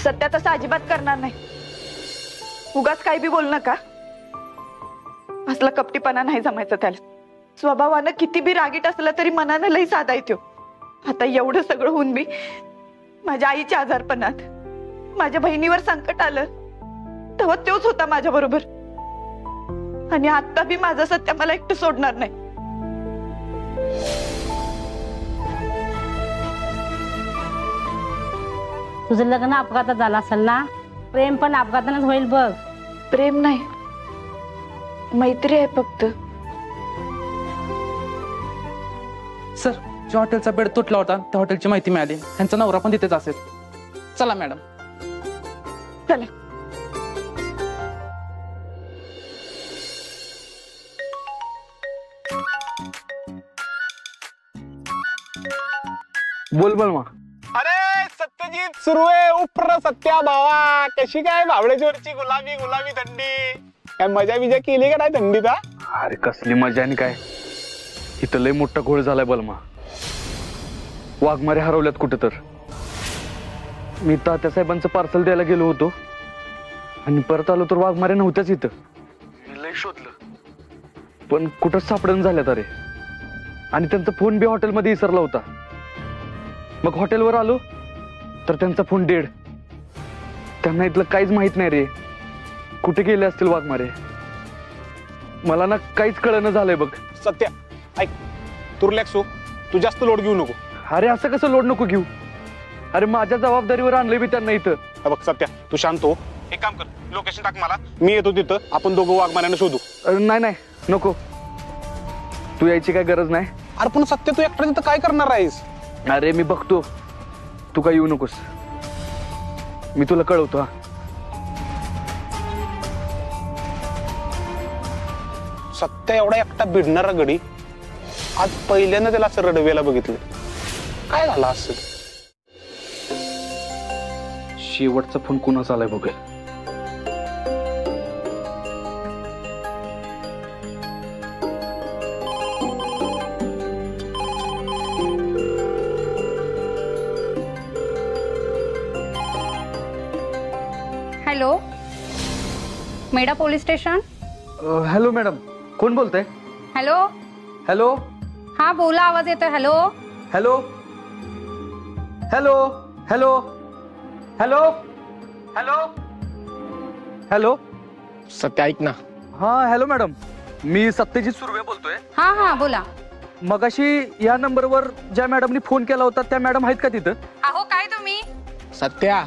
सत्या तसं अजिबात करणार नाही. उगाच काही बी बोल नका. असला कपटीपणा नाही जमायचा त्याला. स्वभावानं किती बी रागीट असलं तरी मनानं लई साधा येतो. आता एवढं सगळं होऊन बी माझ्या आईच्या आजारपणात माझ्या बहिणीवर संकट आलं तेव्हा तोच होता माझ्या बरोबर. आणि आता बी माझा सत्या मला एकटं सोडणार नाही. तुझं लग्न अपघातात झालं असेल ना? प्रेम पण अपघातानच होईल बघ. प्रेम नाही, मैत्री आहे फक्त. सर, ज्या हॉटेलचा बेड तुटला होता त्या हॉटेलची माहिती मिळाली. त्यांचा नवरा पण तिथेच असेल. चला मॅडम. चला. बोल बोल मा. अरे सत्यजित सुरू आहे. उप्र सत्या भावा, कशी काय बावड्याची गुलाबी गुलाबी थंडी? काय मजा बिजा केली का नाही थंडीचा? अरे कसली मजा आणि काय. इथं लय मोठा घोळ झालाय बलमा. वाघमारे हरवल्यात कुठं तर. मी तात्या साहेबांचं पार्सल द्यायला गेलो होतो आणि परत आलो तर वाघमारे नव्हत्याच इथं. मी लय शोधलं पण कुठंच सापडून झाल्यात. अरे आणि त्यांचा फोन बी हॉटेलमध्ये विसरला होता. मग हॉटेलवर आलो तर त्यांचा फोन डेड. त्यांना इथलं काहीच माहित नाही रे. कुठे गेले असतील वाघमारे. मला ना काहीच कळणं झालंय बघ. सत्या ऐक, तू रिलॅक्स हो. तू जास्त लोड घेऊ नको. अरे असं कसं लोड नको घेऊ. अरे माझ्या जबाबदारीवर आणलंय मी त्यांना इथं. बघ सत्या, तू शांत हो. एक काम कर, लोकेशन टाक मला, मी येतो तिथं. आपण दोघं वाघमाऱ्यानं शोधू. नाही नाही नको, तू यायची काय गरज नाही. अरे पण सत्या, तू एकटा तिथं काय करणार आहेस? अरे मी बघतो, तू काय येऊ नकोस. मी तुला कळवतो. सत्या एवढा एकटा भिडणारा गडी आज पहिल्यांदा त्याला असं रडवेला बघितलं. काय झालं असं? शेवटचा फोन कुणाचा आलाय बघ. Hello, Meda police station. Hello madam, कोण बोलतंय? हॅलो. हॅलो. हा बोला, आवाज येतोय. Hello hello. Hello. Hello. Hello. Hello. Hello. Satya ऐक ना. हा हॅलो मॅडम, मी सत्यजित सुर्वे बोलतोय. हा हा बोला. मगाशी या नंबरवर ज्या मॅडमनी फोन केला होता त्या मॅडम आहेत का तिथं? अहो काय तुम्ही? सत्या